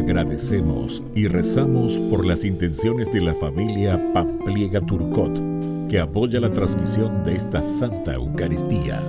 Agradecemos y rezamos por las intenciones de la familia Pampliega Turcot, que apoya la transmisión de esta Santa Eucaristía.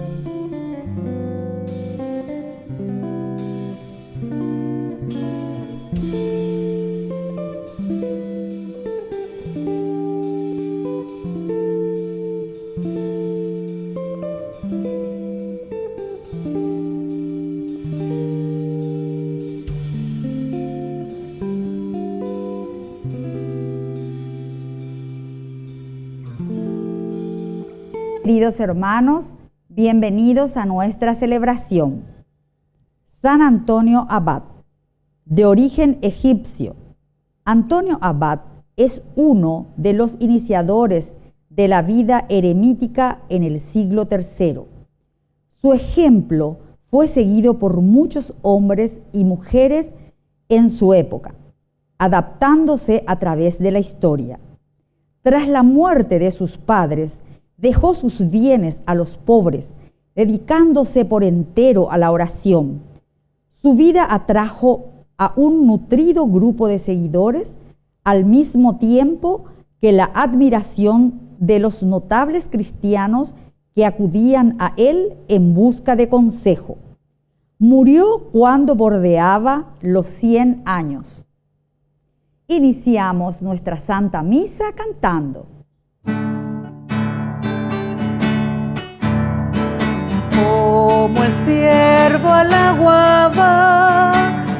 Queridos hermanos, bienvenidos a nuestra celebración. San Antonio Abad, de origen egipcio. Antonio Abad es uno de los iniciadores de la vida eremítica en el siglo III. Su ejemplo fue seguido por muchos hombres y mujeres en su época, adaptándose a través de la historia. Tras la muerte de sus padres, dejó sus bienes a los pobres, dedicándose por entero a la oración. Su vida atrajo a un nutrido grupo de seguidores, al mismo tiempo que la admiración de los notables cristianos que acudían a él en busca de consejo. Murió cuando bordeaba los 100 años. Iniciamos nuestra Santa Misa cantando. Como el ciervo al agua va,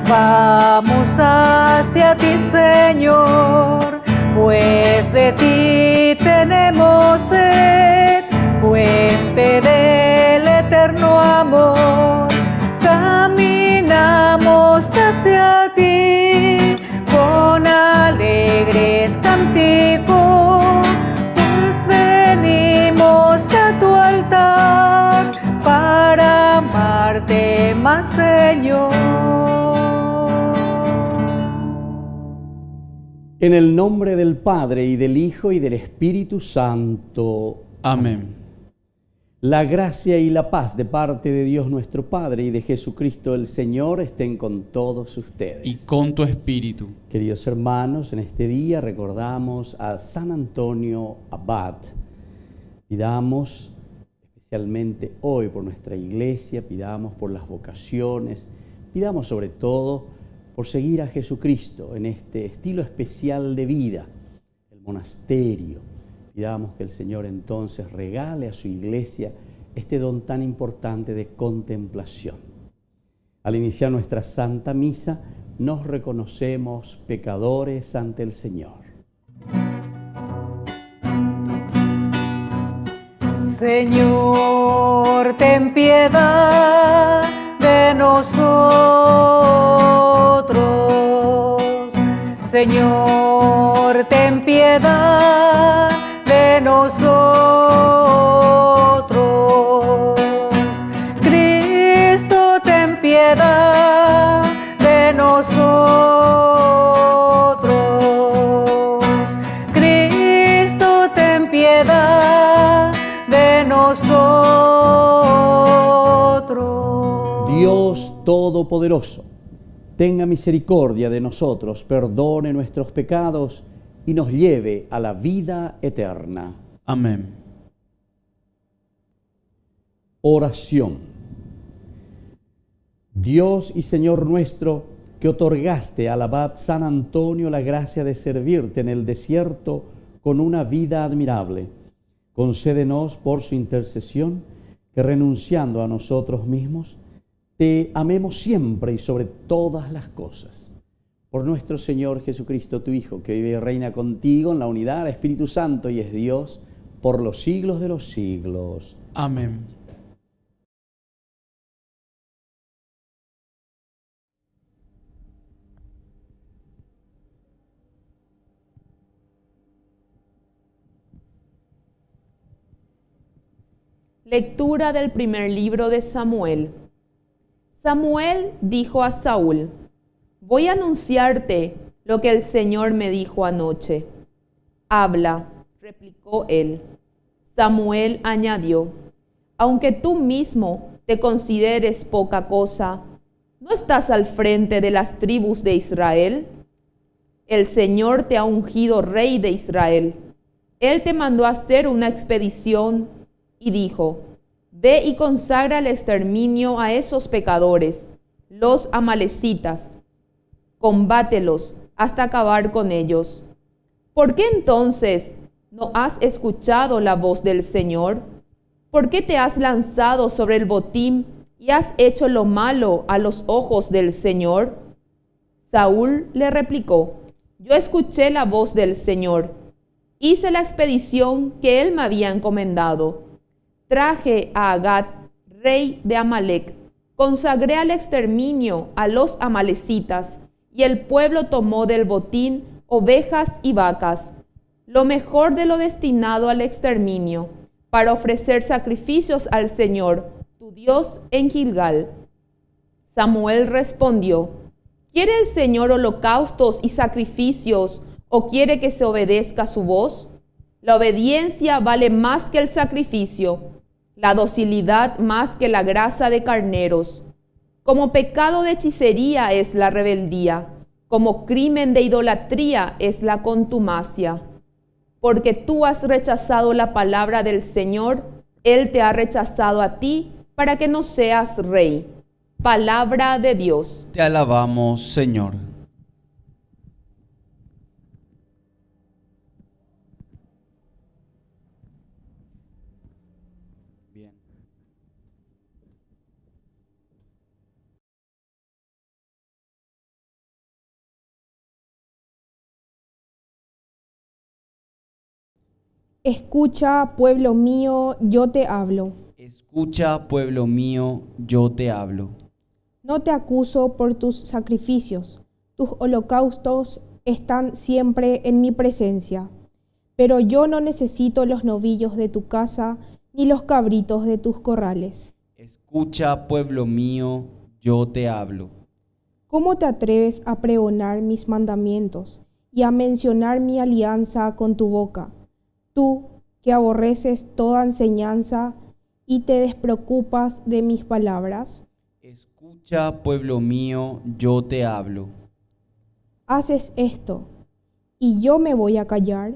vamos hacia ti, Señor, pues de ti tenemos sed, fuente del eterno amor. Caminamos hacia ti con alegres cánticos, pues venimos a tu altar para amarte más, Señor. En el nombre del Padre, y del Hijo, y del Espíritu Santo. Amén. La gracia y la paz de parte de Dios nuestro Padre y de Jesucristo el Señor estén con todos ustedes. Y con tu espíritu. Queridos hermanos, en este día recordamos a San Antonio Abad. Pidamos especialmente hoy por nuestra iglesia, pidamos por las vocaciones, pidamos sobre todo por seguir a Jesucristo en este estilo especial de vida, el monasterio. Pidamos que el Señor entonces regale a su iglesia este don tan importante de contemplación. Al iniciar nuestra Santa Misa, nos reconocemos pecadores ante el Señor. Señor, ten piedad de nosotros. Señor, ten piedad de nosotros. Cristo, ten piedad de nosotros. Cristo, ten piedad de nosotros. Dios Todopoderoso, tenga misericordia de nosotros, perdone nuestros pecados y nos lleve a la vida eterna. Amén. Oración. Dios y Señor nuestro, que otorgaste al abad San Antonio la gracia de servirte en el desierto con una vida admirable, concédenos por su intercesión que, renunciando a nosotros mismos, te amemos siempre y sobre todas las cosas. Por nuestro Señor Jesucristo, tu Hijo, que vive y reina contigo en la unidad del Espíritu Santo y es Dios por los siglos de los siglos. Amén. Lectura del primer libro de Samuel. Samuel dijo a Saúl: voy a anunciarte lo que el Señor me dijo anoche. Habla, replicó él. Samuel añadió: aunque tú mismo te consideres poca cosa, ¿no estás al frente de las tribus de Israel? El Señor te ha ungido rey de Israel. Él te mandó a hacer una expedición y dijo: ve y consagra el exterminio a esos pecadores, los amalecitas. Combátelos hasta acabar con ellos. ¿Por qué entonces no has escuchado la voz del Señor? ¿Por qué te has lanzado sobre el botín y has hecho lo malo a los ojos del Señor? Saúl le replicó: yo escuché la voz del Señor. Hice la expedición que él me había encomendado. Traje a Agat, rey de Amalec, consagré al exterminio a los amalecitas, y el pueblo tomó del botín ovejas y vacas, lo mejor de lo destinado al exterminio, para ofrecer sacrificios al Señor, tu Dios, en Gilgal. Samuel respondió: ¿quiere el Señor holocaustos y sacrificios, o quiere que se obedezca su voz? La obediencia vale más que el sacrificio, la docilidad más que la grasa de carneros. Como pecado de hechicería es la rebeldía, como crimen de idolatría es la contumacia. Porque tú has rechazado la palabra del Señor, Él te ha rechazado a ti para que no seas rey. Palabra de Dios. Te alabamos, Señor. Bien. Escucha, pueblo mío, yo te hablo. Escucha, pueblo mío, yo te hablo. No te acuso por tus sacrificios. Tus holocaustos están siempre en mi presencia. Pero yo no necesito los novillos de tu casa, ni los cabritos de tus corrales. Escucha, pueblo mío, yo te hablo. ¿Cómo te atreves a pregonar mis mandamientos y a mencionar mi alianza con tu boca? Tú, que aborreces toda enseñanza y te despreocupas de mis palabras. Escucha, pueblo mío, yo te hablo. Haces esto, y yo me voy a callar.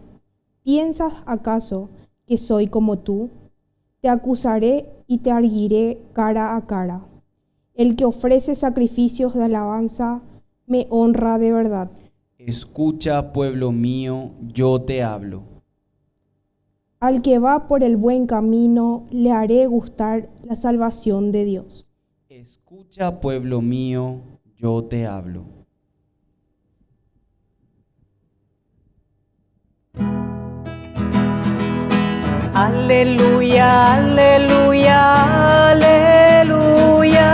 ¿Piensas acaso que soy como tú? Te acusaré y te arguiré cara a cara. El que ofrece sacrificios de alabanza me honra de verdad. Escucha, pueblo mío, yo te hablo. Al que va por el buen camino, le haré gustar la salvación de Dios. Escucha, pueblo mío, yo te hablo. Aleluya, aleluya, aleluya,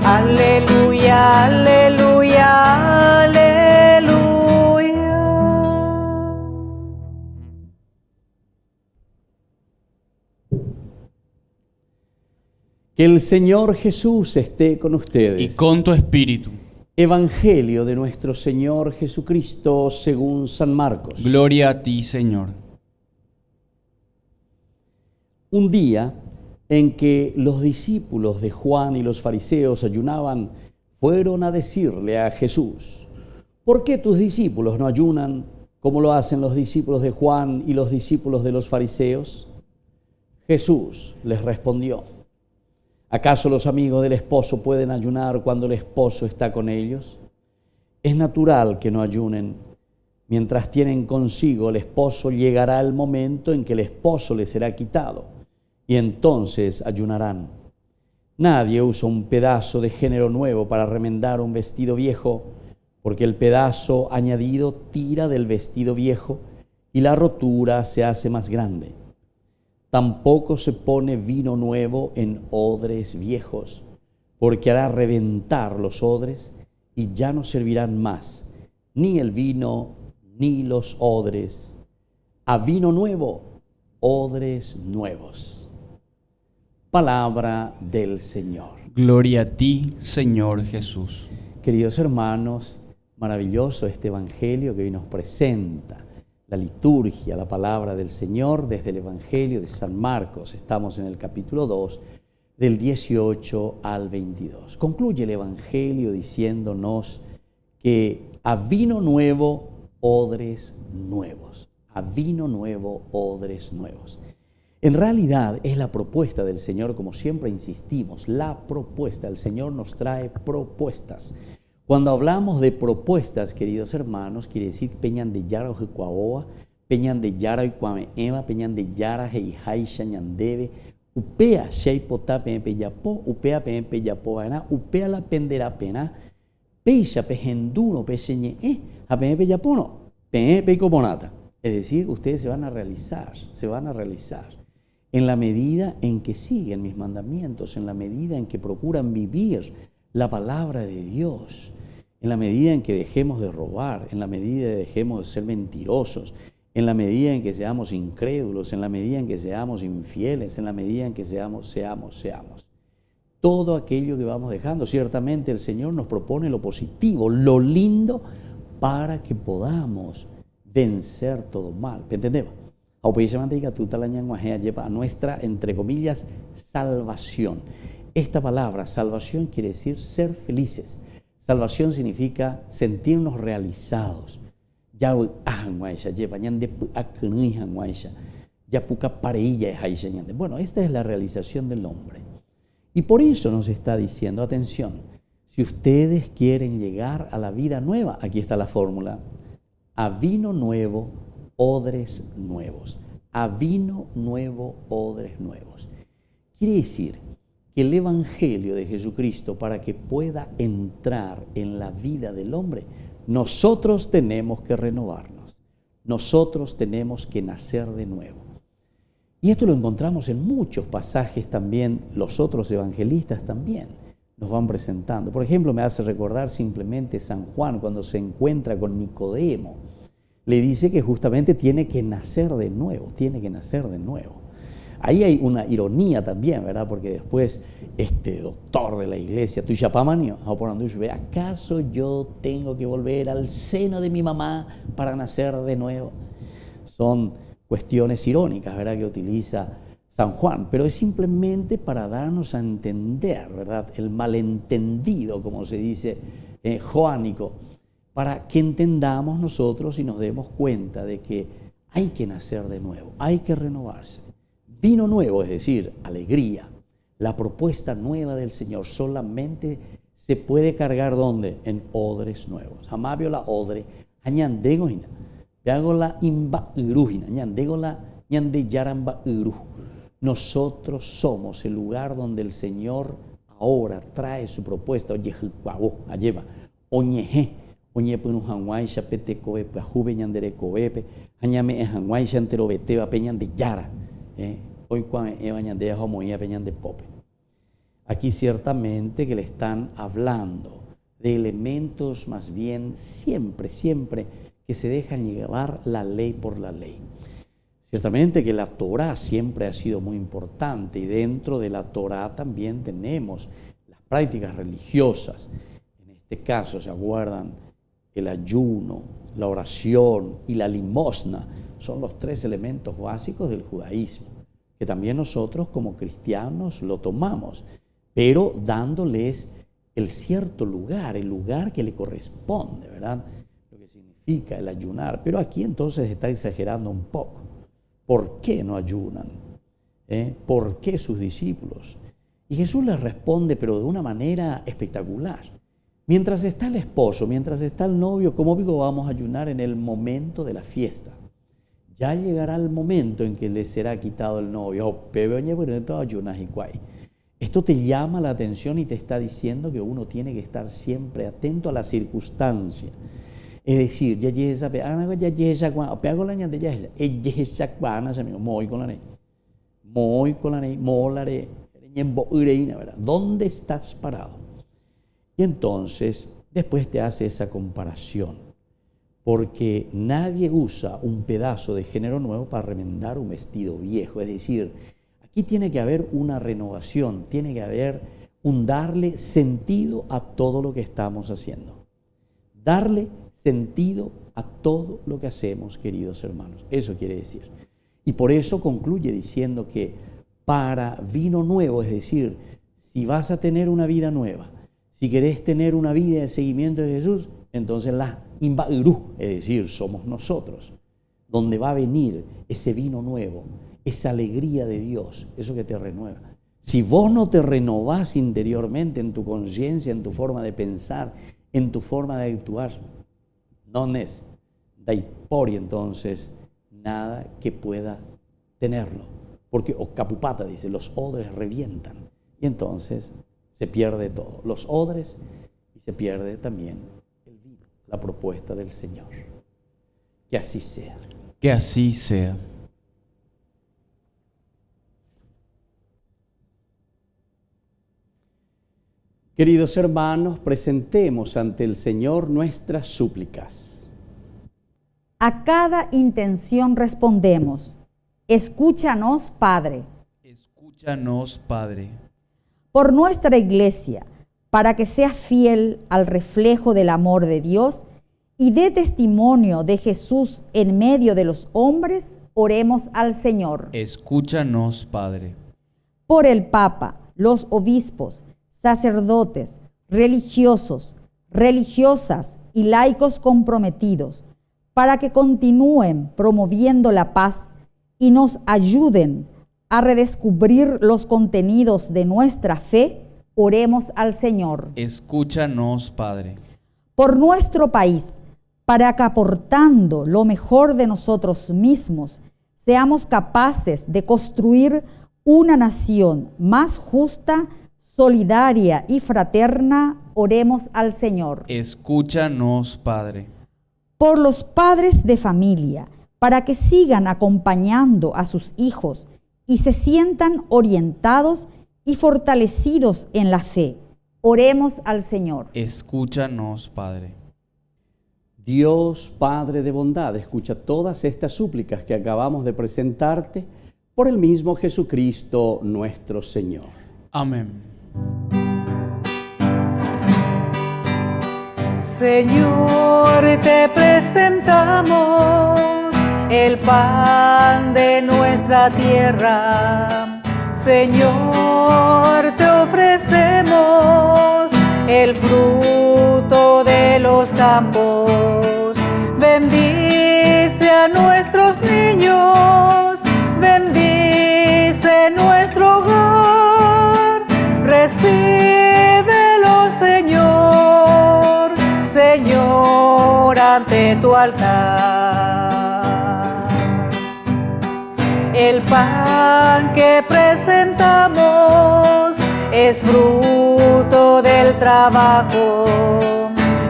aleluya, aleluya, aleluya. Que el Señor Jesús esté con ustedes. Y con tu espíritu. Evangelio de nuestro Señor Jesucristo según San Marcos. Gloria a ti, Señor. Un día en que los discípulos de Juan y los fariseos ayunaban, fueron a decirle a Jesús: ¿por qué tus discípulos no ayunan como lo hacen los discípulos de Juan y los discípulos de los fariseos? Jesús les respondió: ¿acaso los amigos del esposo pueden ayunar cuando el esposo está con ellos? Es natural que no ayunen. Mientras tienen consigo el esposo, llegará el momento en que el esposo les será quitado, y entonces ayunarán. Nadie usa un pedazo de género nuevo para remendar un vestido viejo, porque el pedazo añadido tira del vestido viejo y la rotura se hace más grande. Tampoco se pone vino nuevo en odres viejos, porque hará reventar los odres y ya no servirán más, ni el vino ni los odres. A vino nuevo, odres nuevos. Palabra del Señor. Gloria a ti, Señor Jesús. Queridos hermanos, maravilloso este Evangelio que hoy nos presenta la liturgia, la palabra del Señor desde el Evangelio de San Marcos. Estamos en el capítulo 2, del 18 al 22. Concluye el Evangelio diciéndonos que a vino nuevo, odres nuevos. A vino nuevo, odres nuevos. En realidad es la propuesta del Señor, como siempre insistimos, la propuesta. El Señor nos trae propuestas. Cuando hablamos de propuestas, queridos hermanos, quiere decir peñan de yara ojecuaoa, peñan de yara oicuame ema, peñan de yara heijaisha ñandebe, upea sheipota pepe yapo, upea pepe yapo vaina, upea la pendera pena, peisha pejenduno peseñe a pepe yapono, pepe coponata. Es decir, ustedes se van a realizar en la medida en que siguen mis mandamientos, en la medida en que procuran vivir la palabra de Dios, en la medida en que dejemos de robar, en la medida en que dejemos de ser mentirosos, en la medida en que seamos incrédulos, en la medida en que seamos infieles, en la medida en que seamos. Todo aquello que vamos dejando, ciertamente el Señor nos propone lo positivo, lo lindo, para que podamos vencer todo mal. ¿Entendemos? A nuestra, entre comillas, salvación. Esta palabra, salvación, quiere decir ser felices. Salvación significa sentirnos realizados. Bueno, esta es la realización del hombre. Y por eso nos está diciendo, atención, si ustedes quieren llegar a la vida nueva, aquí está la fórmula: a vino nuevo, odres nuevos. A vino nuevo, odres nuevos. Quiere decir que el Evangelio de Jesucristo, para que pueda entrar en la vida del hombre, nosotros tenemos que renovarnos. Nosotros tenemos que nacer de nuevo. Y esto lo encontramos en muchos pasajes también. Los otros evangelistas también nos van presentando. Por ejemplo, me hace recordar simplemente San Juan cuando se encuentra con Nicodemo. Le dice que justamente tiene que nacer de nuevo, Ahí hay una ironía también, ¿verdad? Porque después este doctor de la iglesia, ¿acaso yo tengo que volver al seno de mi mamá para nacer de nuevo? Son cuestiones irónicas, ¿verdad?, que utiliza San Juan, pero es simplemente para darnos a entender, ¿verdad?, el malentendido, como se dice, joánico, para que entendamos nosotros y nos demos cuenta de que hay que nacer de nuevo, hay que renovarse. Vino nuevo, es decir, alegría. La propuesta nueva del Señor solamente se puede cargar ¿dónde? En odres nuevos. Amabio la odre, añandegojina, la imba irujina, añandegola, ñande yaramba iruj. Nosotros somos el lugar donde el Señor ahora trae su propuesta. Oye, ayeva, oñeje. Oñe punu hanguay chapete coepe, ajube ñandere coepe, añame hanguay chantero beteba peñan de yara, hoy cuando eva ñandea homoía peñan de pope. Aquí ciertamente que le están hablando de elementos más bien siempre que se dejan llevar la ley por la ley. Ciertamente que la Torá siempre ha sido muy importante y dentro de la Torá también tenemos las prácticas religiosas. En este caso, ¿se acuerdan? El ayuno, la oración y la limosna son los tres elementos básicos del judaísmo, que también nosotros como cristianos lo tomamos, pero dándoles el cierto lugar, el lugar que le corresponde, ¿verdad? Lo que significa el ayunar. Pero aquí entonces está exagerando un poco. ¿Por qué no ayunan? ¿Por qué sus discípulos? Y Jesús les responde, pero de una manera espectacular. Mientras está el esposo, mientras está el novio, ¿cómo digo vamos a ayunar en el momento de la fiesta? Ya llegará el momento en que le será quitado el novio. Esto te llama la atención y te está diciendo que uno tiene que estar siempre atento a la circunstancia. Es decir, ¿dónde estás parado? Y entonces, después te hace esa comparación, porque nadie usa un pedazo de género nuevo para remendar un vestido viejo. Es decir, aquí tiene que haber una renovación, tiene que haber un darle sentido a todo lo que estamos haciendo. Darle sentido a todo lo que hacemos, queridos hermanos. Eso quiere decir. Y por eso concluye diciendo que para vino nuevo, es decir, si vas a tener una vida nueva, si querés tener una vida de seguimiento de Jesús, entonces la Imba'irú, es decir, somos nosotros, donde va a venir ese vino nuevo, esa alegría de Dios, eso que te renueva. Si vos no te renovás interiormente en tu conciencia, en tu forma de pensar, en tu forma de actuar, no es dai por entonces nada que pueda tenerlo. Porque o capupata dice, los odres revientan y entonces se pierde todo, los odres, y se pierde también el vino, la propuesta del Señor. Que así sea. Que así sea. Queridos hermanos, presentemos ante el Señor nuestras súplicas. A cada intención respondemos: escúchanos, Padre. Escúchanos, Padre. Por nuestra Iglesia, para que sea fiel al reflejo del amor de Dios y dé testimonio de Jesús en medio de los hombres, oremos al Señor. Escúchanos, Padre. Por el Papa, los obispos, sacerdotes, religiosos, religiosas y laicos comprometidos, para que continúen promoviendo la paz y nos ayuden a redescubrir los contenidos de nuestra fe, oremos al Señor. Escúchanos, Padre. Por nuestro país, para que aportando lo mejor de nosotros mismos, seamos capaces de construir una nación más justa, solidaria y fraterna, oremos al Señor. Escúchanos, Padre. Por los padres de familia, para que sigan acompañando a sus hijos y se sientan orientados y fortalecidos en la fe, oremos al Señor. Escúchanos, Padre. Dios, Padre de bondad, escucha todas estas súplicas que acabamos de presentarte por el mismo Jesucristo nuestro Señor. Amén. Señor, te presentamos el pan de nuestra tierra. Señor, te ofrecemos el fruto de los campos. Bendice a nuestros niños, bendice nuestro hogar. Recíbelo, Señor, Señor, ante tu altar. El pan que presentamos es fruto del trabajo.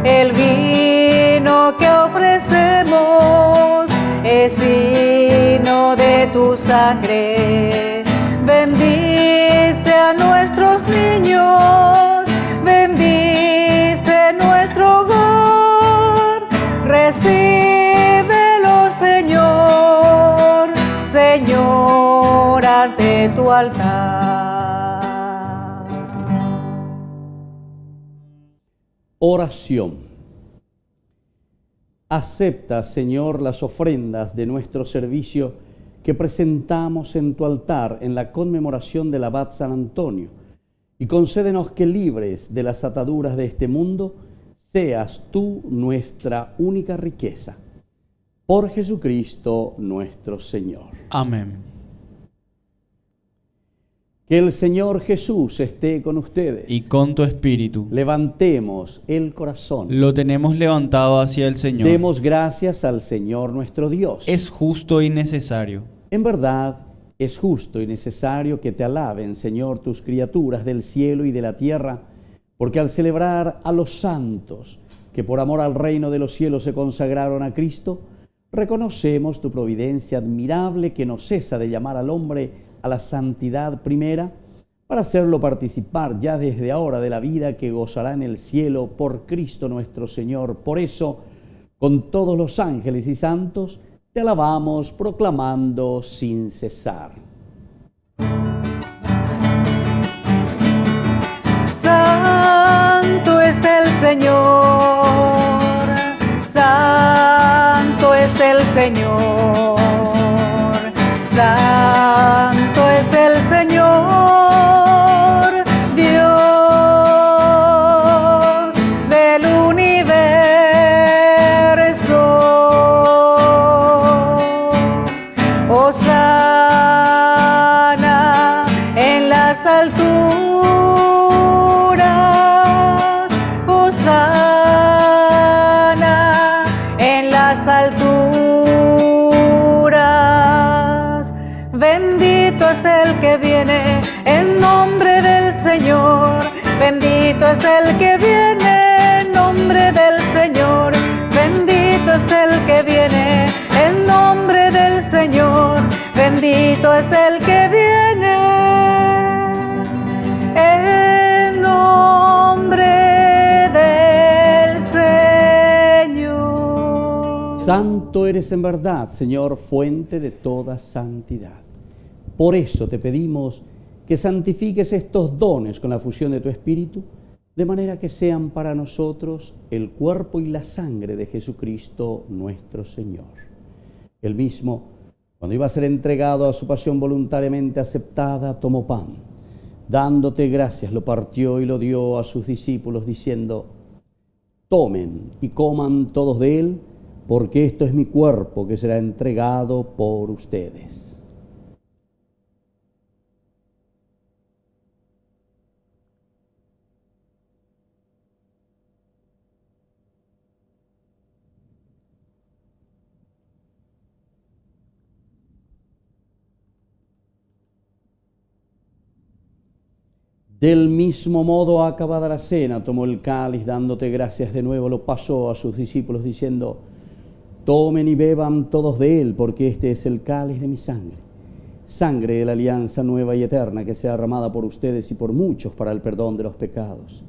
El vino que ofrecemos es hino de tu sangre. Bendice a nuestros niños, bendice nuestro hogar. Recíbelo, Señor, Señor, ante tu altar. Oración. Acepta, Señor, las ofrendas de nuestro servicio que presentamos en tu altar en la conmemoración del abad San Antonio, y concédenos que, libres de las ataduras de este mundo, seas tú nuestra única riqueza. Por Jesucristo nuestro Señor. Amén. Que el Señor Jesús esté con ustedes. Y con tu espíritu. Levantemos el corazón. Lo tenemos levantado hacia el Señor. Demos gracias al Señor nuestro Dios. Es justo y necesario. En verdad, es justo y necesario que te alaben, Señor, tus criaturas del cielo y de la tierra, porque al celebrar a los santos que por amor al reino de los cielos se consagraron a Cristo, reconocemos tu providencia admirable que no cesa de llamar al hombre a la santidad primera, para hacerlo participar ya desde ahora de la vida que gozará en el cielo por Cristo nuestro Señor. Por eso, con todos los ángeles y santos, te alabamos proclamando sin cesar. Santo es el Señor, santo es el Señor, santo es el Señor. es el que viene en nombre del Señor. Bendito es el que viene en nombre del Señor. Bendito es el que viene en nombre del Señor. Santo eres en verdad, Señor, fuente de toda santidad. Por eso te pedimos que santifiques estos dones con la fusión de tu Espíritu, de manera que sean para nosotros el cuerpo y la sangre de Jesucristo nuestro Señor. Él mismo, cuando iba a ser entregado a su pasión voluntariamente aceptada, tomó pan. Dándote gracias, lo partió y lo dio a sus discípulos, diciendo: tomen y coman todos de él, porque esto es mi cuerpo que será entregado por ustedes. Del mismo modo, acabada la cena, tomó el cáliz, dándote gracias de nuevo, lo pasó a sus discípulos, diciendo: tomen y beban todos de él, porque este es el cáliz de mi sangre, sangre de la alianza nueva y eterna, que sea derramada por ustedes y por muchos para el perdón de los pecados.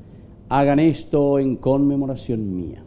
Hagan esto en conmemoración mía.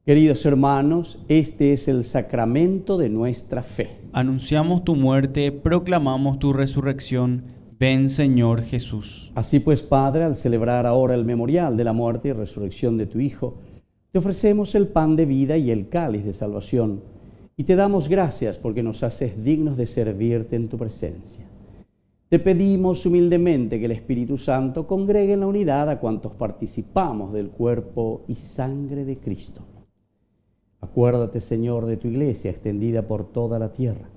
Queridos hermanos, este es el sacramento de nuestra fe. Anunciamos tu muerte, proclamamos tu resurrección. Ven, Señor Jesús. Así pues, Padre, al celebrar ahora el memorial de la muerte y resurrección de tu Hijo, te ofrecemos el pan de vida y el cáliz de salvación, y te damos gracias porque nos haces dignos de servirte en tu presencia. Te pedimos humildemente que el Espíritu Santo congregue en la unidad a cuantos participamos del cuerpo y sangre de Cristo. Acuérdate, Señor, de tu iglesia extendida por toda la tierra,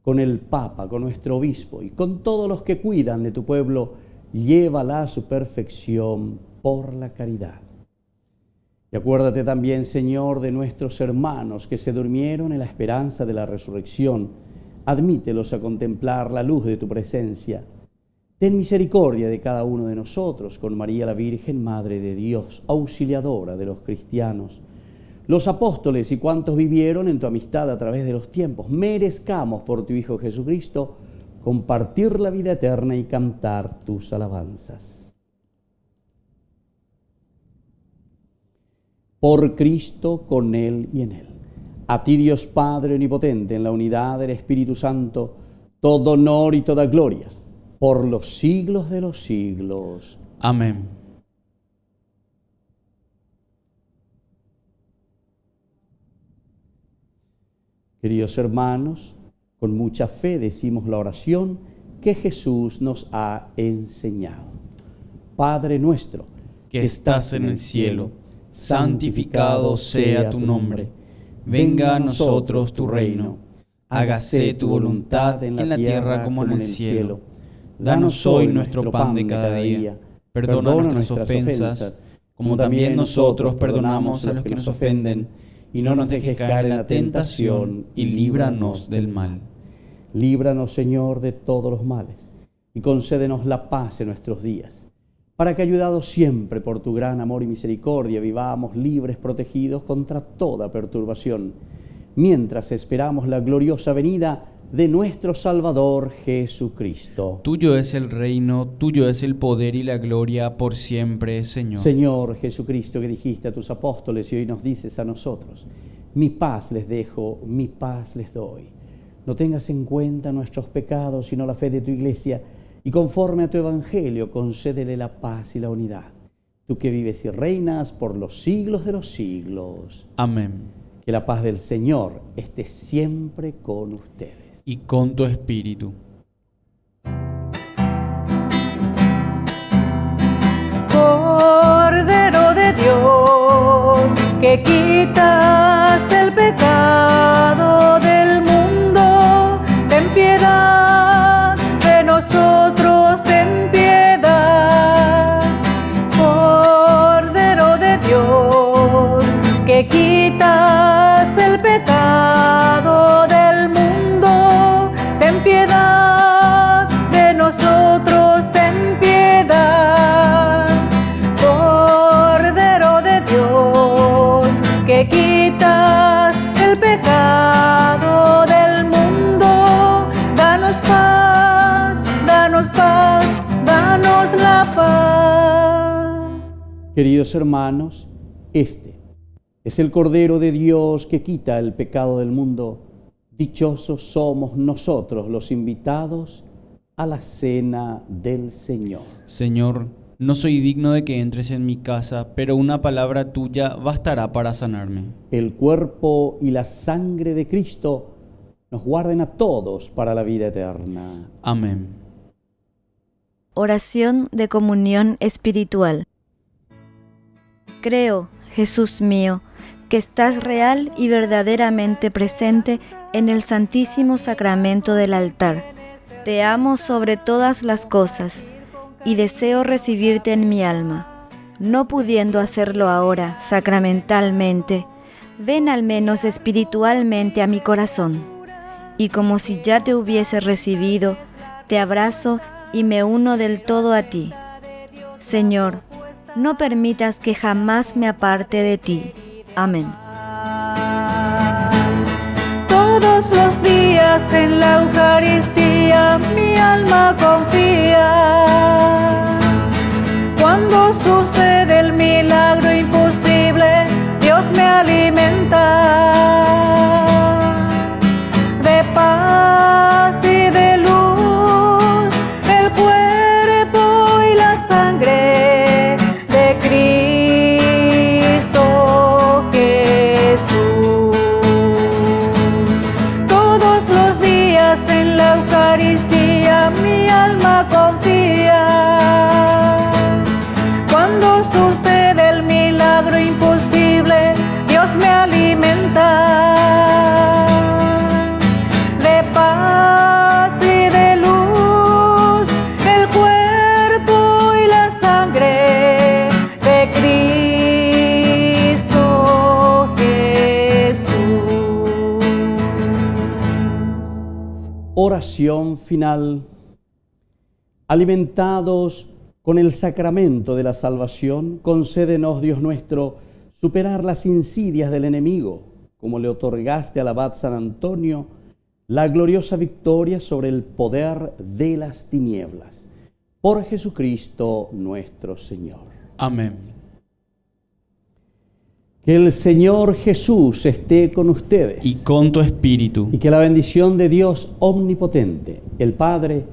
con el Papa, con nuestro obispo y con todos los que cuidan de tu pueblo, llévala a su perfección por la caridad. Y acuérdate también, Señor, de nuestros hermanos que se durmieron en la esperanza de la resurrección. Admítelos a contemplar la luz de tu presencia. Ten misericordia de cada uno de nosotros, con María la Virgen, Madre de Dios, auxiliadora de los cristianos, los apóstoles y cuantos vivieron en tu amistad a través de los tiempos. Merezcamos por tu Hijo Jesucristo compartir la vida eterna y cantar tus alabanzas. Por Cristo, con Él y en Él. A ti, Dios Padre omnipotente, en la unidad del Espíritu Santo, todo honor y toda gloria, por los siglos de los siglos. Amén. Queridos hermanos, con mucha fe decimos la oración que Jesús nos ha enseñado. Padre nuestro, que estás en el cielo, santificado sea tu nombre. Venga a nosotros tu reino. Hágase tu voluntad en la tierra como en el cielo. Danos hoy nuestro pan de cada día. Perdona nuestras ofensas, como también nosotros perdonamos a los que nos ofenden. Y no nos dejes caer en la tentación, y líbranos del mal. Líbranos, Señor, de todos los males, y concédenos la paz en nuestros días, para que, ayudados siempre por tu gran amor y misericordia, vivamos libres, protegidos contra toda perturbación, mientras esperamos la gloriosa venida de nuestro Salvador Jesucristo. Tuyo es el reino, tuyo es el poder y la gloria por siempre, Señor. Señor Jesucristo, que dijiste a tus apóstoles y hoy nos dices a nosotros: mi paz les dejo, mi paz les doy. No tengas en cuenta nuestros pecados, sino la fe de tu iglesia, y conforme a tu evangelio, concédele la paz y la unidad. Tú que vives y reinas por los siglos de los siglos. Amén. Que la paz del Señor esté siempre con ustedes. Y con tu espíritu. Cordero de Dios, que quitas el pecado del mundo, ten piedad. Queridos hermanos, este es el Cordero de Dios que quita el pecado del mundo. Dichosos somos nosotros los invitados a la cena del Señor. Señor, no soy digno de que entres en mi casa, pero una palabra tuya bastará para sanarme. El cuerpo y la sangre de Cristo nos guarden a todos para la vida eterna. Amén. Oración de comunión espiritual. Creo, Jesús mío, que estás real y verdaderamente presente en el Santísimo Sacramento del altar. Te amo sobre todas las cosas y deseo recibirte en mi alma. No pudiendo hacerlo ahora sacramentalmente, ven al menos espiritualmente a mi corazón, y como si ya te hubiese recibido, te abrazo y me uno del todo a ti. Señor, no permitas que jamás me aparte de ti. Amén. Todos los días en la Eucaristía mi alma confía. Cuando sucede el milagro imposible, Dios me alimenta de paz y de luz, el cuerpo y la sangre de Cristo Jesús. Todos los días en la Eucaristía mi alma confía. Cuando sucede el milagro imposible, Dios me alimenta de paz y de luz, el cuerpo y la sangre de Cristo Jesús. Oración final. Alimentados con el sacramento de la salvación, concédenos, Dios nuestro, superar las insidias del enemigo, como le otorgaste al abad San Antonio la gloriosa victoria sobre el poder de las tinieblas. Por Jesucristo nuestro Señor. Amén. Que el Señor Jesús esté con ustedes. Y con tu espíritu. Y que la bendición de Dios omnipotente, el Padre,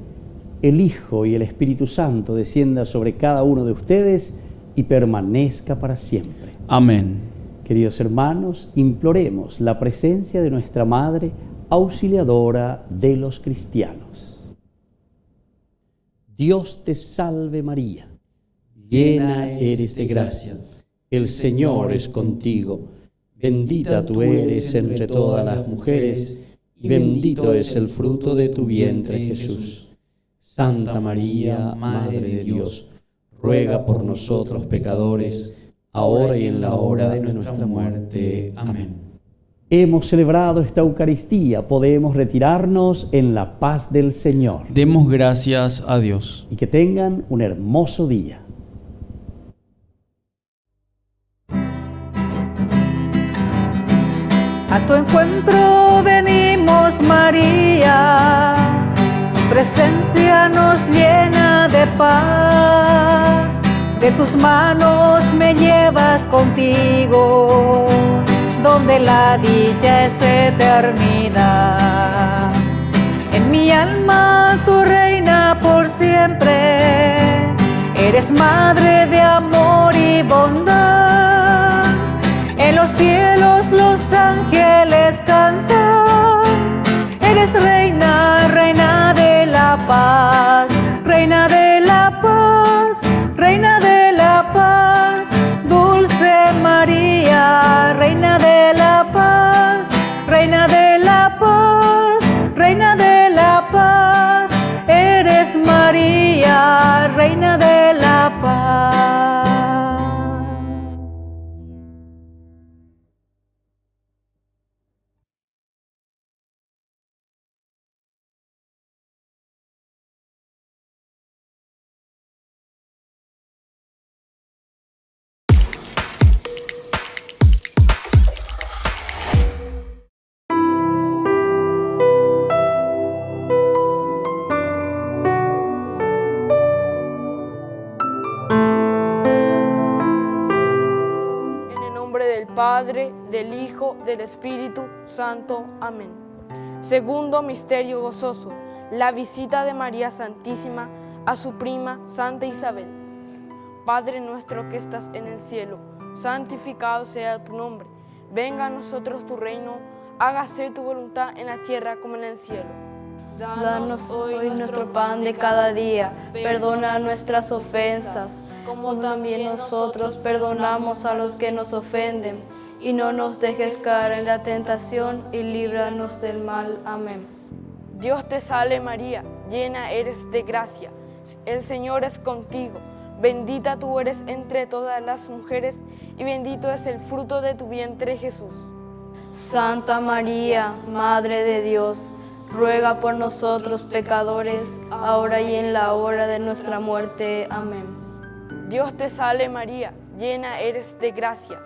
el Hijo y el Espíritu Santo descienda sobre cada uno de ustedes y permanezca para siempre. Amén. Queridos hermanos, imploremos la presencia de nuestra Madre, auxiliadora de los cristianos. Dios te salve María, llena eres de gracia, el Señor es contigo, bendita tú eres entre todas las mujeres, y bendito es el fruto de tu vientre Jesús. Santa María, Madre de Dios, ruega por nosotros pecadores, ahora y en la hora de nuestra muerte. Amén. Hemos celebrado esta Eucaristía, podemos retirarnos en la paz del Señor. Demos gracias a Dios. Y que tengan un hermoso día. A tu encuentro venimos, María. Presencia nos llena de paz, de tus manos me llevas contigo, donde la dicha es eternidad. En mi alma tú reina por siempre, eres madre de amor y bondad. En los cielos los ángeles cantan, eres reina, reina de la paz, reina de la paz, reina de la paz, dulce María, reina de la paz, reina de la paz, reina de la paz, eres María, reina de la paz. Padre, del Hijo, del Espíritu Santo. Amén. Segundo misterio gozoso, la visita de María Santísima a su prima Santa Isabel. Padre nuestro que estás en el cielo, santificado sea tu nombre. Venga a nosotros tu reino, hágase tu voluntad en la tierra como en el cielo. Danos hoy nuestro pan de cada día, perdona nuestras ofensas, como también nosotros perdonamos a los que nos ofenden, y no nos dejes caer en la tentación, y líbranos del mal. Amén. Dios te salve María, llena eres de gracia, el Señor es contigo, bendita tú eres entre todas las mujeres, y bendito es el fruto de tu vientre Jesús. Santa María, Madre de Dios, ruega por nosotros pecadores, ahora y en la hora de nuestra muerte. Amén. Dios te salve María, llena eres de gracia,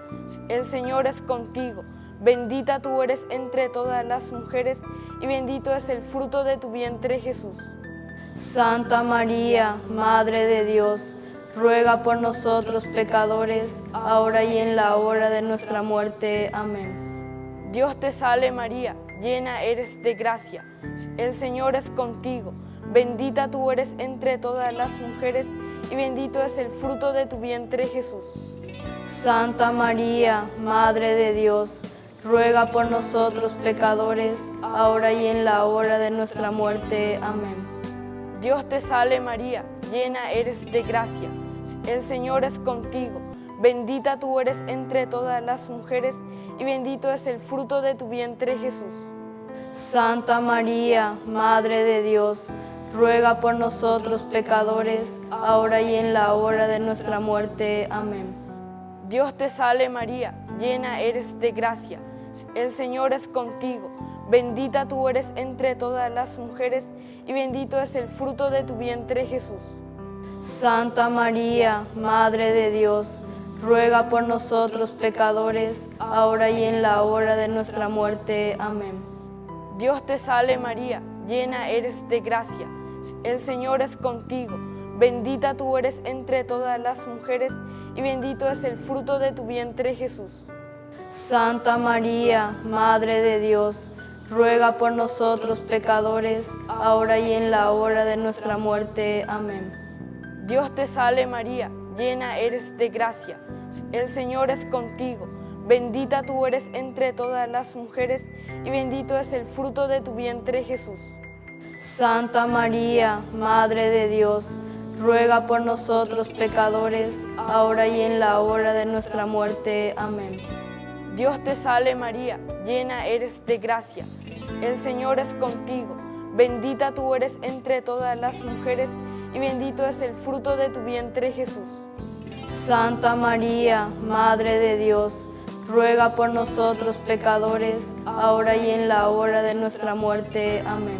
el Señor es contigo, bendita tú eres entre todas las mujeres, y bendito es el fruto de tu vientre Jesús. Santa María, Madre de Dios, ruega por nosotros pecadores, ahora y en la hora de nuestra muerte. Amén. Dios te salve María, llena eres de gracia, el Señor es contigo, bendita tú eres entre todas las mujeres, y bendito es el fruto de tu vientre Jesús. Santa María, Madre de Dios, ruega por nosotros pecadores, ahora y en la hora de nuestra muerte. Amén. Dios te salve María, llena eres de gracia, el Señor es contigo, bendita tú eres entre todas las mujeres, y bendito es el fruto de tu vientre Jesús. Santa María, Madre de Dios, ruega por nosotros pecadores, ahora y en la hora de nuestra muerte. Amén. Dios te salve María, llena eres de gracia, el Señor es contigo, bendita tú eres entre todas las mujeres, y bendito es el fruto de tu vientre Jesús. Santa María, Madre de Dios, ruega por nosotros pecadores, ahora y en la hora de nuestra muerte. Amén. Dios te salve María, llena eres de gracia, el Señor es contigo, bendita tú eres entre todas las mujeres, y bendito es el fruto de tu vientre Jesús. Santa María, Madre de Dios, ruega por nosotros pecadores, ahora y en la hora de nuestra muerte. Amén. Dios te salve María, llena eres de gracia, el Señor es contigo, bendita tú eres entre todas las mujeres, y bendito es el fruto de tu vientre Jesús. Santa María, Madre de Dios, ruega por nosotros pecadores, ahora y en la hora de nuestra muerte. Amén. Dios te salve María, llena eres de gracia, el Señor es contigo, bendita tú eres entre todas las mujeres, y bendito es el fruto de tu vientre Jesús. Santa María, Madre de Dios, ruega por nosotros pecadores, ahora y en la hora de nuestra muerte. Amén.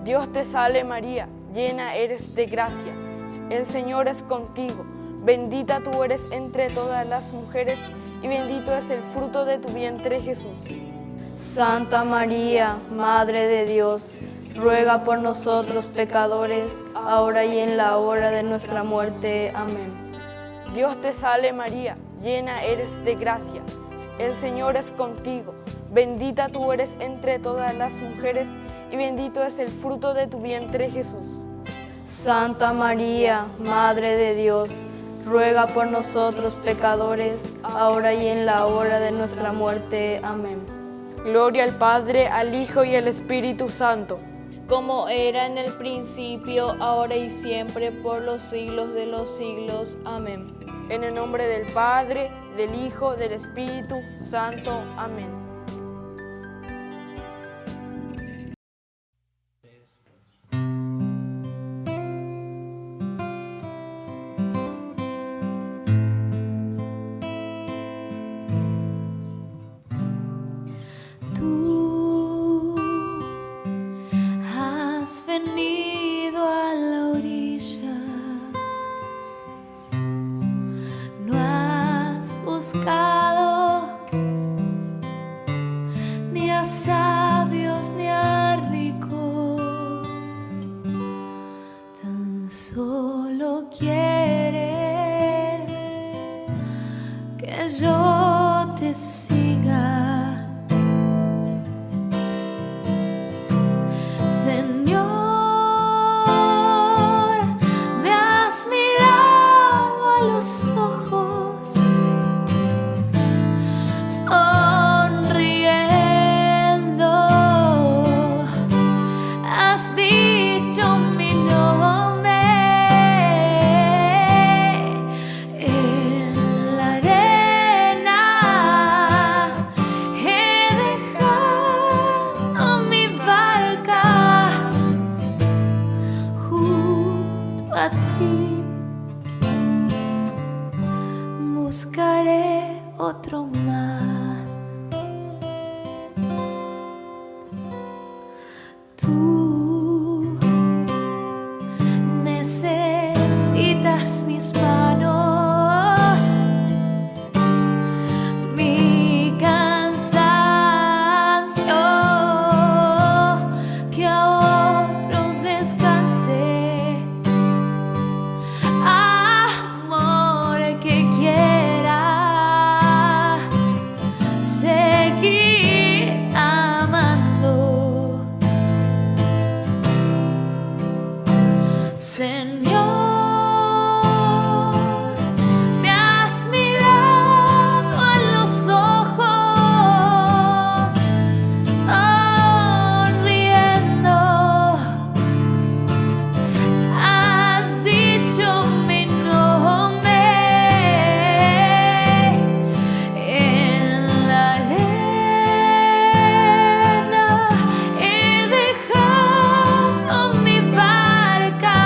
Dios te salve María, llena eres de gracia, el Señor es contigo, bendita tú eres entre todas las mujeres, y bendito es el fruto de tu vientre Jesús. Santa María, Madre de Dios, ruega por nosotros pecadores, ahora y en la hora de nuestra muerte. Amén. Dios te salve María, llena eres de gracia, el Señor es contigo, bendita tú eres entre todas las mujeres, y bendito es el fruto de tu vientre Jesús. Santa María, Madre de Dios, ruega por nosotros pecadores, ahora y en la hora de nuestra muerte. Amén. Gloria al Padre, al Hijo y al Espíritu Santo, como era en el principio, ahora y siempre, por los siglos de los siglos. Amén. En el nombre del Padre, del Hijo, del Espíritu Santo. Amén. Tú has venido a la orilla, no has buscado ni a sabios ni a ricos, tan solo quieres que yo te se siga. Señor, me has mirado a los ojos, sonriendo, has dicho mi nombre. En la arena he dejado mi barca junto a ti. Buscaré otro mar. Tú necesitas mis manos, mi cansancio, que a otros descanse. Amor que quiera seguir amando. Señor, me has mirado a los ojos, sonriendo, has dicho mi nombre. En la arena he dejado mi barca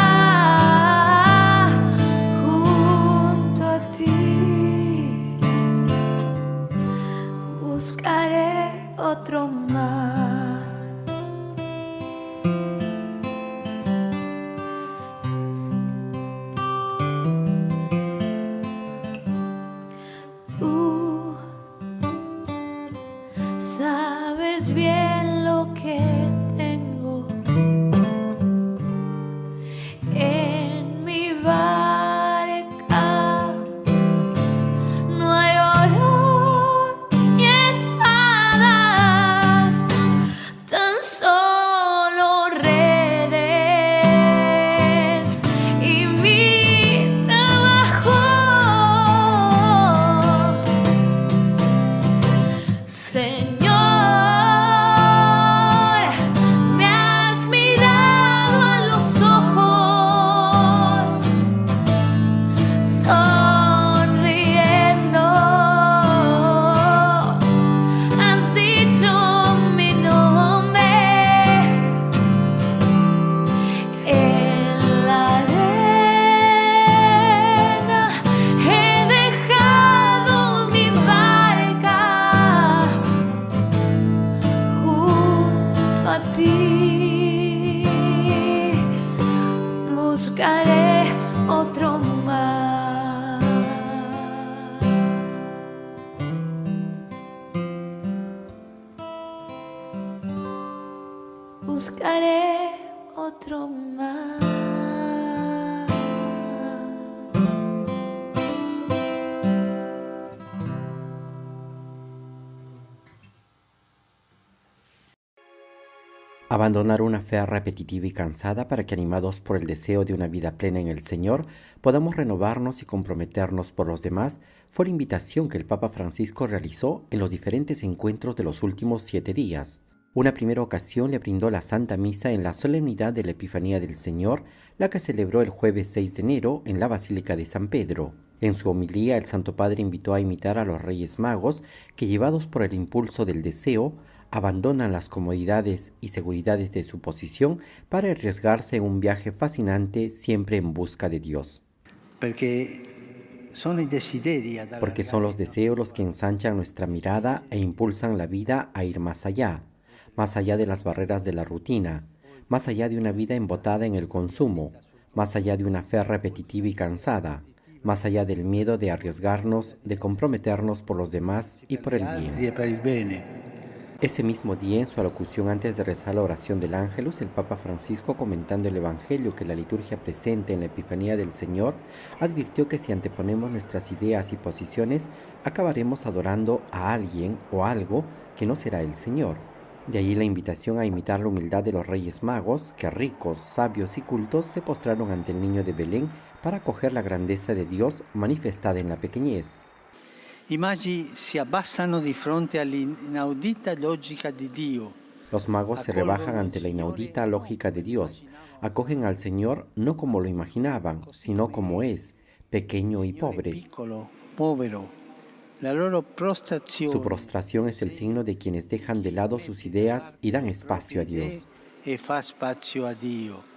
junto a ti. Buscaré otro mar. Tú sabes bien lo que tengo en mi barca. No hay oro ni espadas, tan solo redes y mi trabajo. Señor, me has mirado a los ojos, sonriendo, has dicho mi nombre. En la arena he dejado mi barca junto a ti. Buscaré otro mar. Buscaré otro mar. Abandonar una fe repetitiva y cansada para que, animados por el deseo de una vida plena en el Señor, podamos renovarnos y comprometernos por los demás, fue la invitación que el Papa Francisco realizó en los diferentes encuentros de los últimos 7 días. Una primera ocasión le brindó la Santa Misa en la solemnidad de la Epifanía del Señor, la que celebró el jueves 6 de enero en la Basílica de San Pedro. En su homilía, el Santo Padre invitó a imitar a los Reyes Magos que, llevados por el impulso del deseo, abandonan las comodidades y seguridades de su posición para arriesgarse en un viaje fascinante siempre en busca de Dios. Porque son los deseos los que ensanchan nuestra mirada e impulsan la vida a ir más allá de las barreras de la rutina, más allá de una vida embotada en el consumo, más allá de una fe repetitiva y cansada, más allá del miedo de arriesgarnos, de comprometernos por los demás y por el bien. Ese mismo día, en su alocución antes de rezar la oración del Ángelus, el Papa Francisco, comentando el Evangelio que la liturgia presenta en la Epifanía del Señor, advirtió que si anteponemos nuestras ideas y posiciones, acabaremos adorando a alguien o algo que no será el Señor. De allí la invitación a imitar la humildad de los Reyes Magos, que ricos, sabios y cultos se postraron ante el niño de Belén para acoger la grandeza de Dios manifestada en la pequeñez. I magi si abbassano di fronte all'inaudita logica di Dio. Los magos se rebajan ante la inaudita lógica de Dios, acogen al Señor no como lo imaginaban, sino como es, pequeño y pobre. Piccolo, povero. La loro prostrazione. Su prostración es el signo de quienes dejan de lado sus ideas y dan espacio a Dios. E fa spazio a Dio.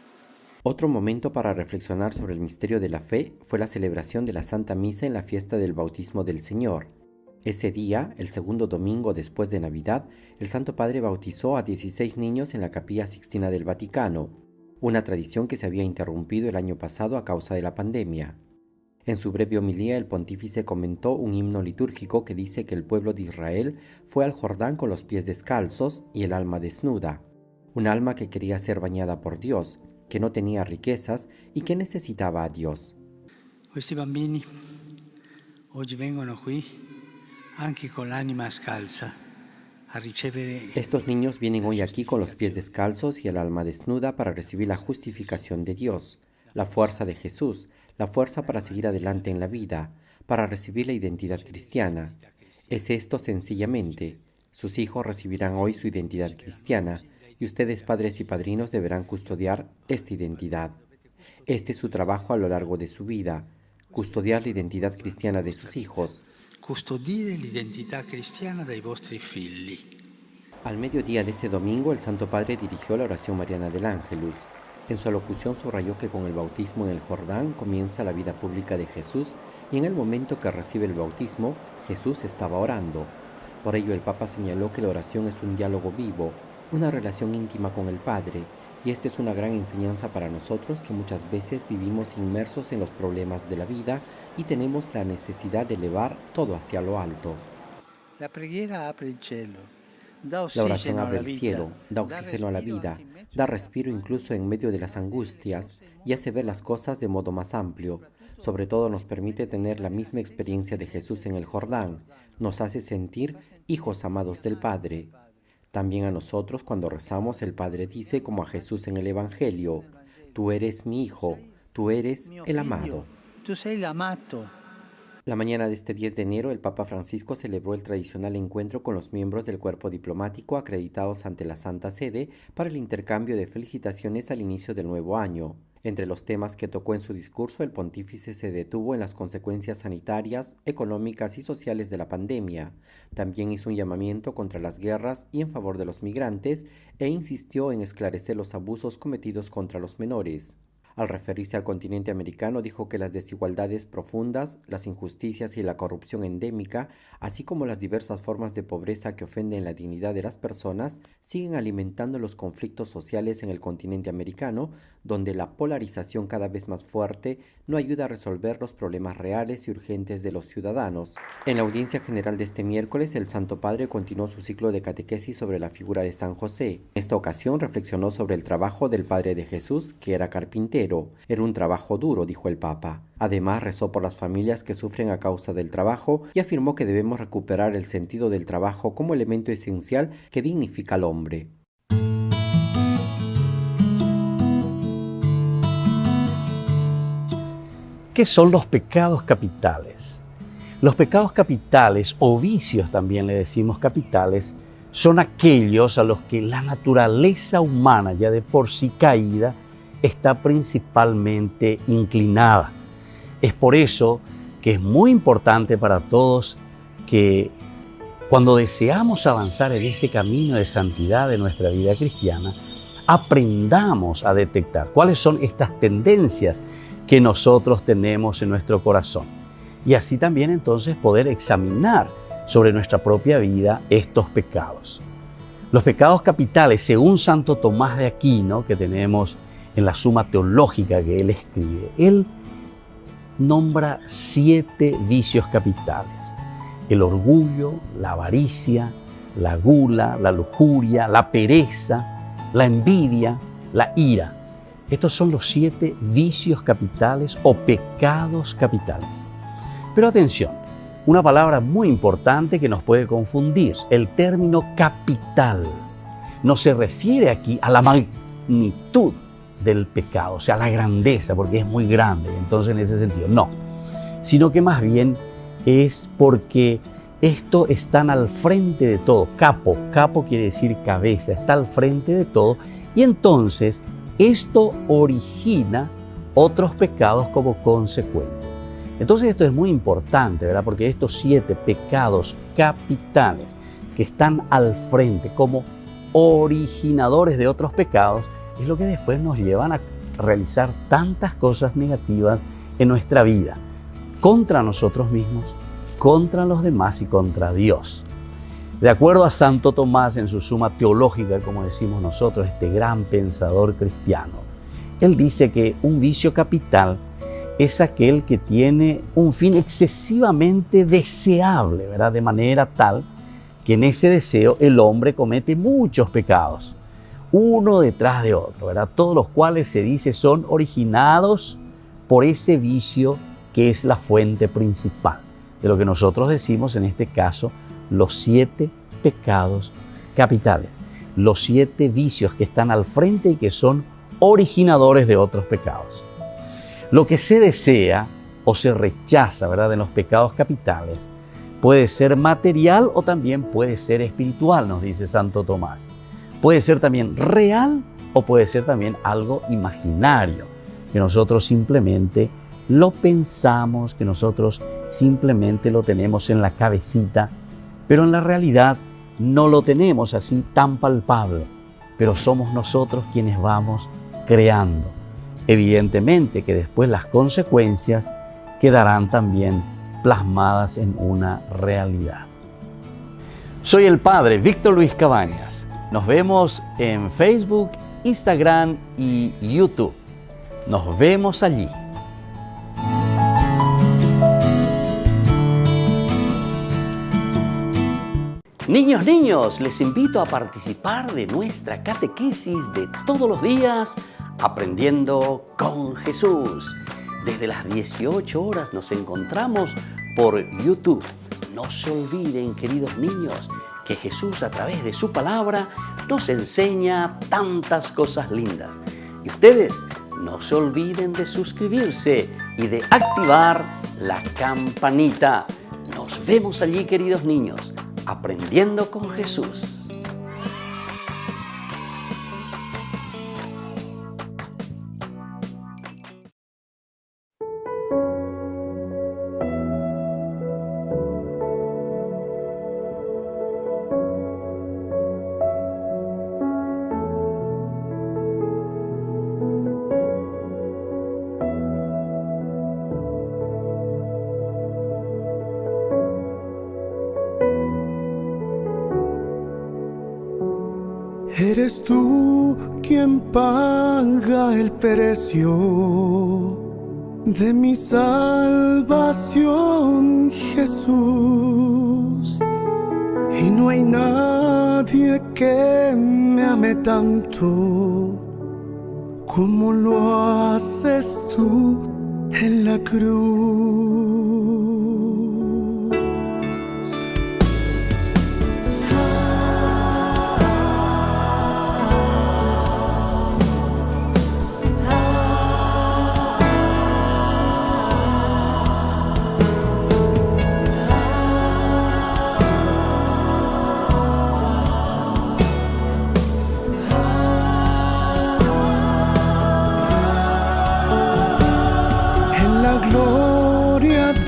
Otro momento para reflexionar sobre el misterio de la fe fue la celebración de la Santa Misa en la fiesta del bautismo del Señor. Ese día, el segundo domingo después de Navidad, el Santo Padre bautizó a 16 niños en la Capilla Sixtina del Vaticano, una tradición que se había interrumpido el año pasado a causa de la pandemia. En su breve homilía, el pontífice comentó un himno litúrgico que dice que el pueblo de Israel fue al Jordán con los pies descalzos y el alma desnuda, un alma que quería ser bañada por Dios, que no tenía riquezas y que necesitaba a Dios. Questi bambini oggi vengono qui anche con l'anima scalza a ricevere. Estos niños vienen hoy aquí con los pies descalzos y el alma desnuda para recibir la justificación de Dios, la fuerza de Jesús, la fuerza para seguir adelante en la vida, para recibir la identidad cristiana. Es esto sencillamente. Sus hijos recibirán hoy su identidad cristiana, y ustedes, padres y padrinos, deberán custodiar esta identidad. Este es su trabajo a lo largo de su vida, custodiar la identidad cristiana de sus hijos. Custodire l'identità cristiana dei vostri figli. Al mediodía de ese domingo, el Santo Padre dirigió la oración mariana del Ángelus. En su alocución subrayó que con el bautismo en el Jordán comienza la vida pública de Jesús y en el momento que recibe el bautismo, Jesús estaba orando. Por ello, el Papa señaló que la oración es un diálogo vivo, una relación íntima con el Padre, y esta es una gran enseñanza para nosotros que muchas veces vivimos inmersos en los problemas de la vida y tenemos la necesidad de elevar todo hacia lo alto. La preghiera apre il cielo, La oración abre el cielo, da oxígeno a la vida, da respiro incluso en medio de las angustias y hace ver las cosas de modo más amplio. Sobre todo nos permite tener la misma experiencia de Jesús en el Jordán, nos hace sentir hijos amados del Padre. También a nosotros, cuando rezamos, el Padre dice, como a Jesús en el Evangelio, tú eres mi Hijo, tú eres el amado. Tú sei l'amato. La mañana de este 10 de enero, el Papa Francisco celebró el tradicional encuentro con los miembros del cuerpo diplomático acreditados ante la Santa Sede para el intercambio de felicitaciones al inicio del nuevo año. Entre los temas que tocó en su discurso, el pontífice se detuvo en las consecuencias sanitarias, económicas y sociales de la pandemia. También hizo un llamamiento contra las guerras y en favor de los migrantes e insistió en esclarecer los abusos cometidos contra los menores. Al referirse al continente americano, dijo que las desigualdades profundas, las injusticias y la corrupción endémica, así como las diversas formas de pobreza que ofenden la dignidad de las personas, siguen alimentando los conflictos sociales en el continente americano, donde la polarización cada vez más fuerte no ayuda a resolver los problemas reales y urgentes de los ciudadanos. En la audiencia general de este miércoles, el Santo Padre continuó su ciclo de catequesis sobre la figura de San José. En esta ocasión reflexionó sobre el trabajo del Padre de Jesús, que era carpintero. Era un trabajo duro, dijo el Papa. Además, rezó por las familias que sufren a causa del trabajo y afirmó que debemos recuperar el sentido del trabajo como elemento esencial que dignifica al hombre. ¿Qué son los pecados capitales? Los pecados capitales, o vicios también le decimos capitales, son aquellos a los que la naturaleza humana, ya de por sí caída, está principalmente inclinada. Es por eso que es muy importante para todos que cuando deseamos avanzar en este camino de santidad de nuestra vida cristiana, aprendamos a detectar cuáles son estas tendencias que nosotros tenemos en nuestro corazón. Y así también entonces poder examinar sobre nuestra propia vida estos pecados. Los pecados capitales, según Santo Tomás de Aquino, que tenemos en la Suma Teológica que él escribe, él nombra 7 vicios capitales: el orgullo, la avaricia, la gula, la lujuria, la pereza, la envidia, la ira. Estos son los 7 vicios capitales o pecados capitales. Pero atención, una palabra muy importante que nos puede confundir. El término capital no se refiere aquí a la magnitud del pecado, o sea, a la grandeza, porque es muy grande. Entonces, en ese sentido, no. Sino que más bien es porque esto están al frente de todo. Capo quiere decir cabeza, está al frente de todo. Y entonces, esto origina otros pecados como consecuencia. Entonces esto es muy importante, ¿verdad? Porque estos 7 pecados capitales que están al frente como originadores de otros pecados es lo que después nos llevan a realizar tantas cosas negativas en nuestra vida, contra nosotros mismos, contra los demás y contra Dios. De acuerdo a Santo Tomás en su Suma Teológica, como decimos nosotros, este gran pensador cristiano, él dice que un vicio capital es aquel que tiene un fin excesivamente deseable, ¿verdad? De manera tal que en ese deseo el hombre comete muchos pecados, uno detrás de otro, ¿verdad? Todos los cuales se dice son originados por ese vicio que es la fuente principal de lo que nosotros decimos en este caso los 7 pecados capitales, los 7 vicios que están al frente y que son originadores de otros pecados. Lo que se desea o se rechaza, ¿verdad?, en los pecados capitales puede ser material o también puede ser espiritual, nos dice Santo Tomás. Puede ser también real o puede ser también algo imaginario, que nosotros simplemente lo pensamos, que nosotros simplemente lo tenemos en la cabecita, pero en la realidad no lo tenemos así tan palpable, pero somos nosotros quienes vamos creando. Evidentemente que después las consecuencias quedarán también plasmadas en una realidad. Soy el Padre Víctor Luis Cabañas. Nos vemos en Facebook, Instagram y YouTube. Nos vemos allí. Niños, les invito a participar de nuestra catequesis de todos los días, Aprendiendo con Jesús. Desde las 18 horas nos encontramos por YouTube. No se olviden, queridos niños, que Jesús a través de su palabra nos enseña tantas cosas lindas. Y ustedes no se olviden de suscribirse y de activar la campanita. Nos vemos allí, queridos niños, Aprendiendo con Jesús. Eres tú quien paga el precio de mi salvación, Jesús. Y no hay nadie que me ame tanto como lo haces tú en la cruz.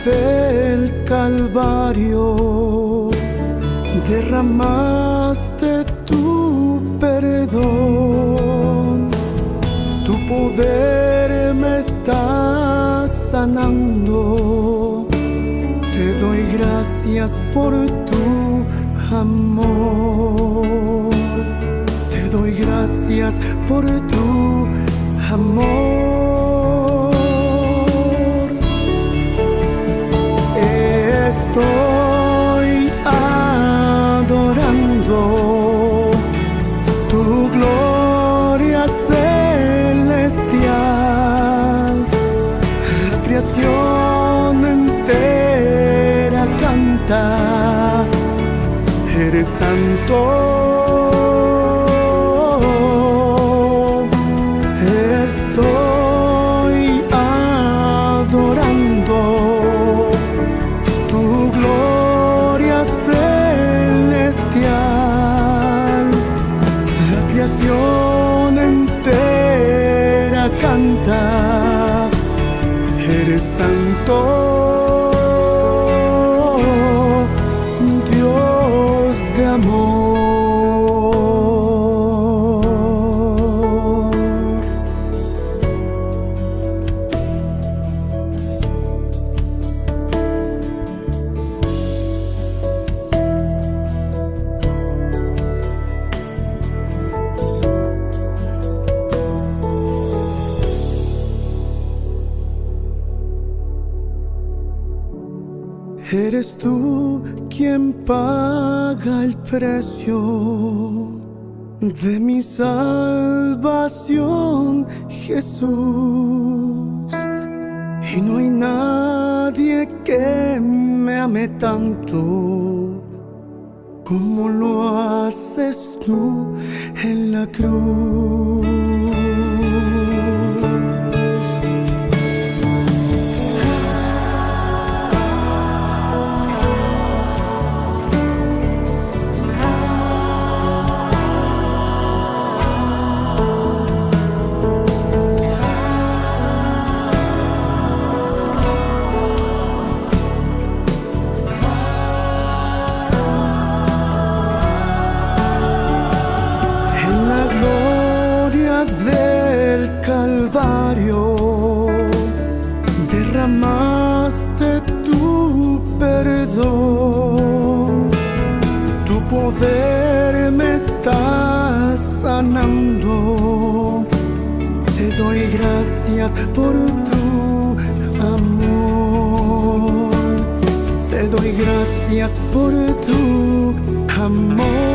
Del Calvario derramaste tu perdón, tu poder me está sanando. Te doy gracias por tu amor, te doy gracias por tu amor. Estoy adorando canta, eres santo. Estoy adorando tu gloria celestial. La creación entera canta, eres santo, Dios de amor. Eres tú quien paga el precio de mi salvación, Jesús. Y no hay nadie que me ame tanto como lo haces tú en la cruz. Derramaste tu perdón, tu poder me está sanando. Te doy gracias por tu amor, te doy gracias por tu amor.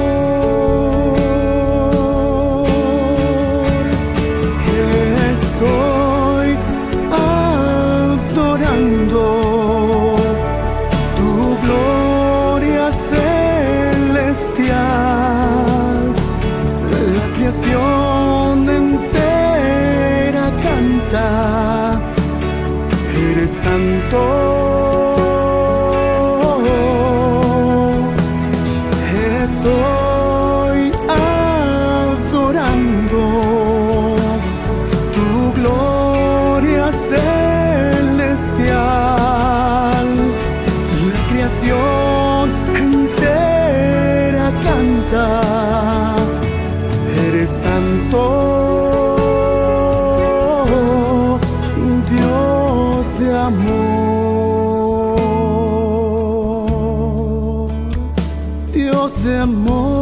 Tu gloria celestial, la creación entera canta, eres santo, estoy adorando tu gloria celestial. La creación entera canta, eres santo, Dios de amor, Dios de amor.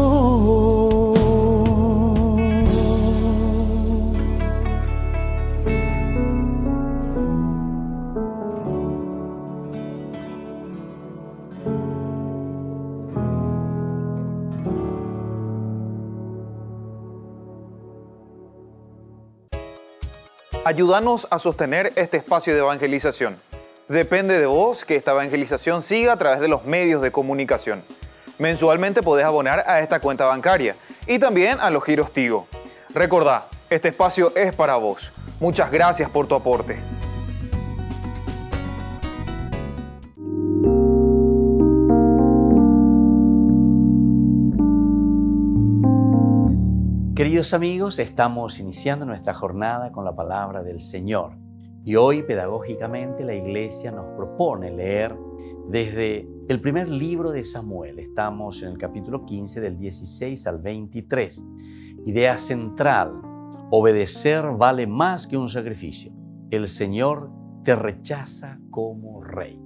Ayúdanos a sostener este espacio de evangelización. Depende de vos que esta evangelización siga a través de los medios de comunicación. Mensualmente podés abonar a esta cuenta bancaria y también a los giros Tigo. Recordá, este espacio es para vos. Muchas gracias por tu aporte. Queridos amigos, estamos iniciando nuestra jornada con la palabra del Señor y hoy pedagógicamente la Iglesia nos propone leer desde el primer libro de Samuel. Estamos en el capítulo 15 del 16 al 23. Idea central: obedecer vale más que un sacrificio. El Señor te rechaza como rey.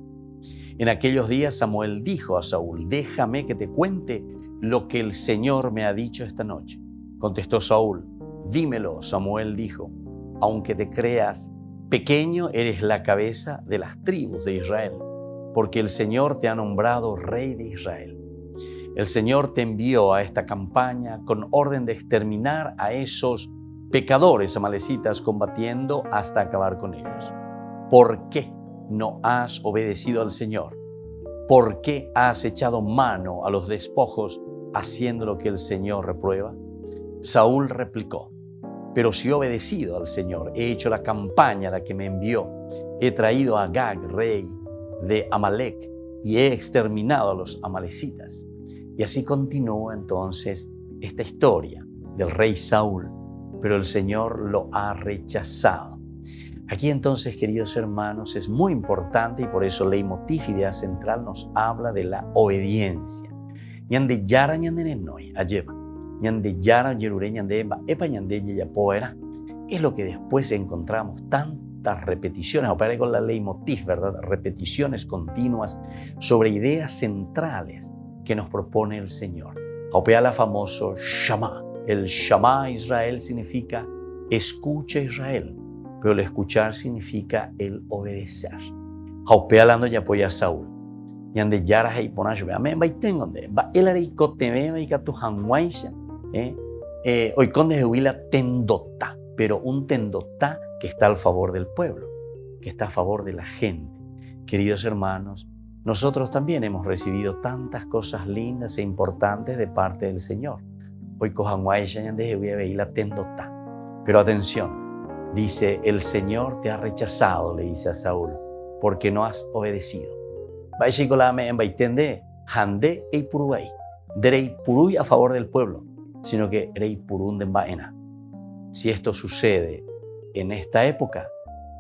En aquellos días Samuel dijo a Saúl: déjame que te cuente lo que el Señor me ha dicho esta noche. Contestó Saúl: dímelo. Samuel dijo: aunque te creas pequeño, eres la cabeza de las tribus de Israel, porque el Señor te ha nombrado rey de Israel. El Señor te envió a esta campaña con orden de exterminar a esos pecadores amalecitas, combatiendo hasta acabar con ellos. ¿Por qué no has obedecido al Señor? ¿Por qué has echado mano a los despojos haciendo lo que el Señor reprueba? Saúl replicó: pero si he obedecido al Señor, he hecho la campaña a la que me envió, he traído a Agag, rey de Amalec, y he exterminado a los amalecitas. Y así continúa entonces esta historia del rey Saúl, pero el Señor lo ha rechazado. Aquí entonces, queridos hermanos, es muy importante y por eso leitmotiv, idea central, nos habla de la obediencia. Ñande yara ñande nenoi ayeva, ñande yara yerure ñande emba epa ñande yeyapoera. Es lo que después encontramos tantas repeticiones, opera con la leitmotiv, ¿verdad? Repeticiones continuas sobre ideas centrales que nos propone el Señor. Opera la famoso Shama. El Shama Israel significa escucha Israel, pero el escuchar significa el obedecer. Opera hablando ya apoya a Saúl. Yande yara hay ponacho, me va y tengo de va el arico te ve y que tu hanwaisha, hoy conde de huila tendota, pero un tendota que está al favor del pueblo, que está a favor de la gente. Queridos hermanos, nosotros también hemos recibido tantas cosas lindas e importantes de parte del Señor. Hoy cojanwaisha yande de huila tendota, pero atención, dice el Señor te ha rechazado, le dice a Saúl, porque no has obedecido. Baishikolame en baitende, hande e puruay. Derei puruy a favor del pueblo, sino que rei purun de baena. Si esto sucede en esta época,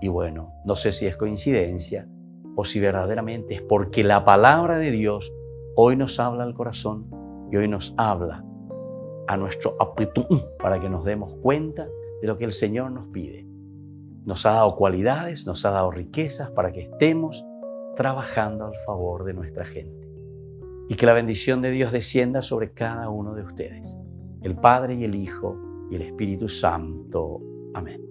y bueno, no sé si es coincidencia o si verdaderamente es porque la palabra de Dios hoy nos habla al corazón y hoy nos habla a nuestro aptitud para que nos demos cuenta de lo que el Señor nos pide. Nos ha dado cualidades, nos ha dado riquezas para que estemos trabajando al favor de nuestra gente. Y que la bendición de Dios descienda sobre cada uno de ustedes, el Padre y el Hijo y el Espíritu Santo. Amén.